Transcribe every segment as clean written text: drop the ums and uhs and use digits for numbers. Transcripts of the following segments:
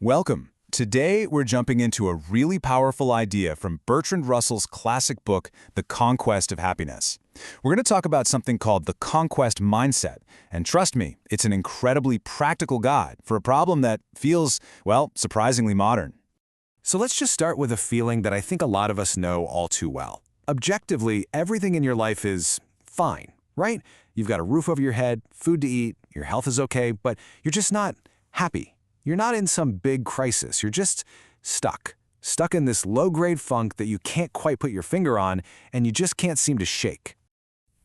Welcome. Today, we're jumping into a really powerful idea from Bertrand Russell's classic book, The-Conquest-of-Happiness. We're going to talk about something called the conquest mindset, and trust me, it's an incredibly practical guide for a problem that feels, well, surprisingly modern. So let's just start with a feeling that I think a lot of us know all too well. Objectively, everything in your life is fine, right? You've got a roof over your head, food to eat, your health is okay, but you're just not happy. You're not in some big crisis. You're just stuck in this low-grade funk that you can't quite put your finger on, and you just can't seem to shake.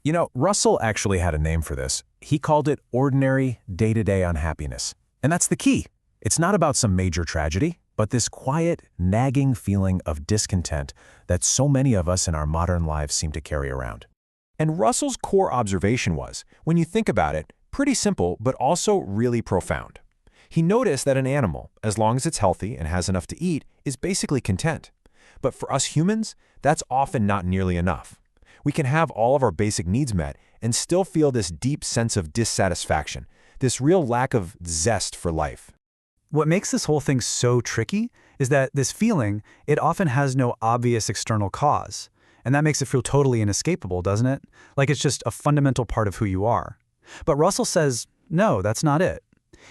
You know, Russell actually had a name for this. He called it ordinary, day-to-day unhappiness. And that's the key. It's not about some major tragedy, but this quiet, nagging feeling of discontent that so many of us in our modern lives seem to carry around. And Russell's core observation was, when you think about it, pretty simple, but also really profound. He noticed that an animal, as long as it's healthy and has enough to eat, is basically content. But for us humans, that's often not nearly enough. We can have all of our basic needs met and still feel this deep sense of dissatisfaction, this real lack of zest for life. What makes this whole thing so tricky is that this feeling, it often has no obvious external cause. And that makes it feel totally inescapable, doesn't it? Like it's just a fundamental part of who you are. But Russell says, no, that's not it.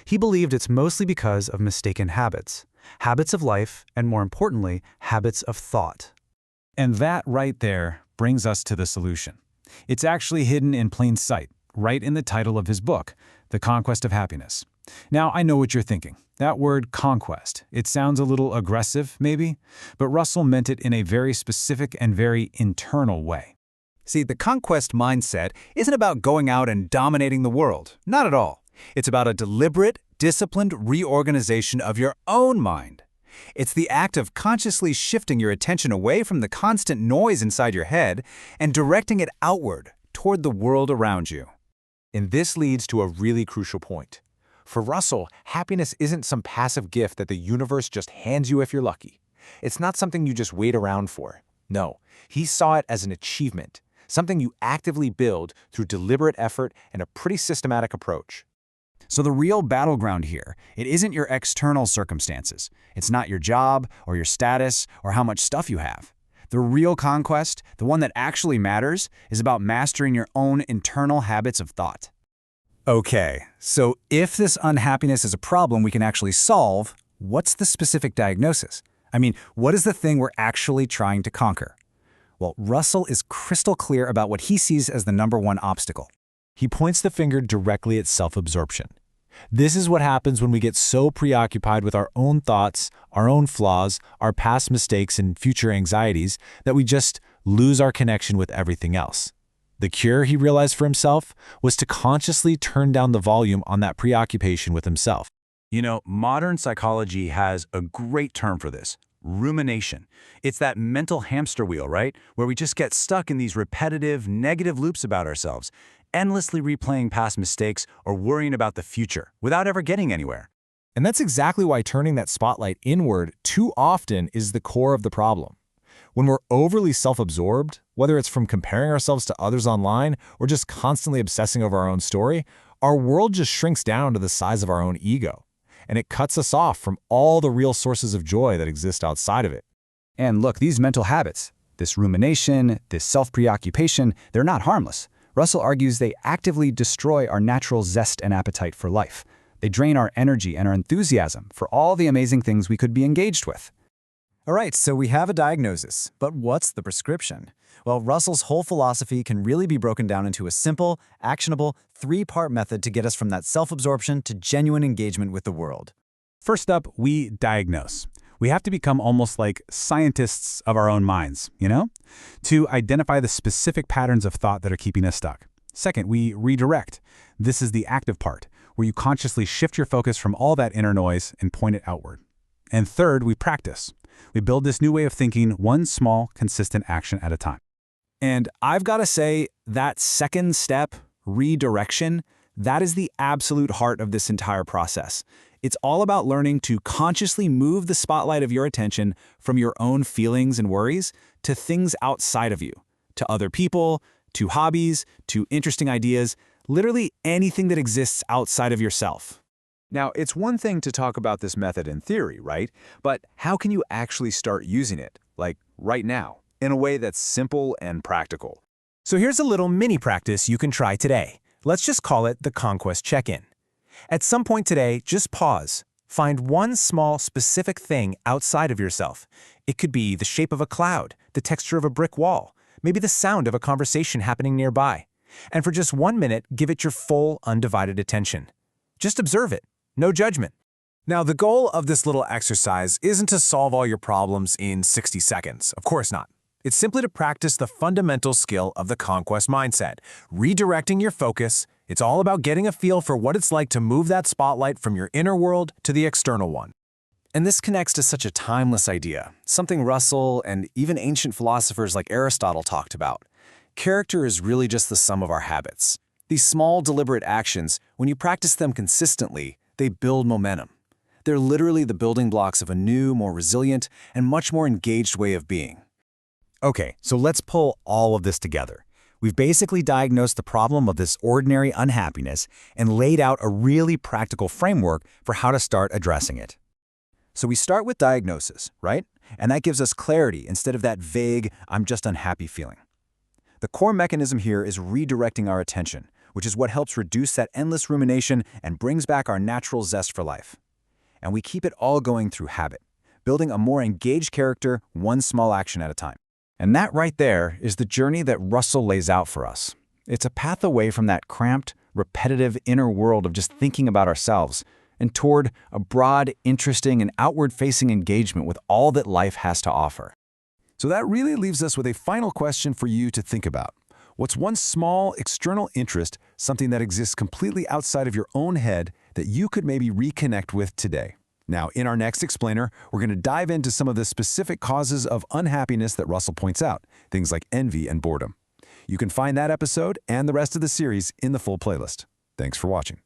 He believed it's mostly because of mistaken habits. Habits of life, and more importantly, habits of thought. And that right there brings us to the solution. It's actually hidden in plain sight, right in the title of his book, The Conquest of Happiness. Now, I know what you're thinking. That word conquest, it sounds a little aggressive, maybe, but Russell meant it in a very specific and very internal way. See, the conquest mindset isn't about going out and dominating the world. Not at all. It's about a deliberate, disciplined reorganization of your own mind. It's the act of consciously shifting your attention away from the constant noise inside your head and directing it outward toward the world around you. And this leads to a really crucial point. For Russell, happiness isn't some passive gift that the universe just hands you if you're lucky. It's not something you just wait around for. No, he saw it as an achievement, something you actively build through deliberate effort and a pretty systematic approach. So the real battleground here, it isn't your external circumstances. It's not your job or your status or how much stuff you have. The real conquest, the one that actually matters, is about mastering your own internal habits of thought. Okay, so if this unhappiness is a problem we can actually solve, what's the specific diagnosis? I mean, what is the thing we're actually trying to conquer? Well, Russell is crystal clear about what he sees as the #1 obstacle. He points the finger directly at self-absorption. This is what happens when we get so preoccupied with our own thoughts, our own flaws, our past mistakes and future anxieties that we just lose our connection with everything else. The cure, he realized for himself, was to consciously turn down the volume on that preoccupation with himself. You know, modern psychology has a great term for this: rumination. It's that mental hamster wheel, right? Where we just get stuck in these repetitive, negative loops about ourselves, endlessly replaying past mistakes or worrying about the future without ever getting anywhere. And that's exactly why turning that spotlight inward too often is the core of the problem. When we're overly self-absorbed, whether it's from comparing ourselves to others online or just constantly obsessing over our own story, our world just shrinks down to the size of our own ego. And it cuts us off from all the real sources of joy that exist outside of it. And look, these mental habits, this rumination, this self-preoccupation, they're not harmless. Russell argues they actively destroy our natural zest and appetite for life. They drain our energy and our enthusiasm for all the amazing things we could be engaged with. All right, so we have a diagnosis, but what's the prescription? Well, Russell's whole philosophy can really be broken down into a simple, actionable, 3-part method to get us from that self-absorption to genuine engagement with the world. First up, we diagnose. We have to become almost like scientists of our own minds, to identify the specific patterns of thought that are keeping us stuck. Second, we redirect. This is the active part, where you consciously shift your focus from all that inner noise and point it outward. And third, we practice. We build this new way of thinking, one small, consistent action at a time. And I've got to say, that second step, redirection, that is the absolute heart of this entire process. It's all about learning to consciously move the spotlight of your attention from your own feelings and worries to things outside of you, to other people, to hobbies, to interesting ideas, literally anything that exists outside of yourself. Now, it's one thing to talk about this method in theory, right? But how can you actually start using it, like right now, in a way that's simple and practical? So here's a little mini practice you can try today. Let's just call it the Conquest Check-In. At some point today, just pause. Find one small, specific thing outside of yourself. It could be the shape of a cloud, the texture of a brick wall, maybe the sound of a conversation happening nearby. And for just 1 minute, give it your full, undivided attention. Just observe it. No judgment. Now, the goal of this little exercise isn't to solve all your problems in 60 seconds. Of course not. It's simply to practice the fundamental skill of the conquest mindset, redirecting your focus. It's all about getting a feel for what it's like to move that spotlight from your inner world to the external one. And this connects to such a timeless idea, something Russell and even ancient philosophers like Aristotle talked about. Character is really just the sum of our habits. These small, deliberate actions, when you practice them consistently, they build momentum. They're literally the building blocks of a new, more resilient, and much more engaged way of being. Okay, so let's pull all of this together. We've basically diagnosed the problem of this ordinary unhappiness and laid out a really practical framework for how to start addressing it. So we start with diagnosis, right? And that gives us clarity instead of that vague, I'm just unhappy feeling. The core mechanism here is redirecting our attention, which is what helps reduce that endless rumination and brings back our natural zest for life. And we keep it all going through habit, building a more engaged character one small action at a time. And that right there is the journey that Russell lays out for us. It's a path away from that cramped, repetitive inner world of just thinking about ourselves and toward a broad, interesting, and outward-facing engagement with all that life has to offer. So that really leaves us with a final question for you to think about. What's one small external interest, something that exists completely outside of your own head that you could maybe reconnect with today? Now, in our next explainer, we're going to dive into some of the specific causes of unhappiness that Russell points out, things like envy and boredom. You can find that episode and the rest of the series in the full playlist. Thanks for watching.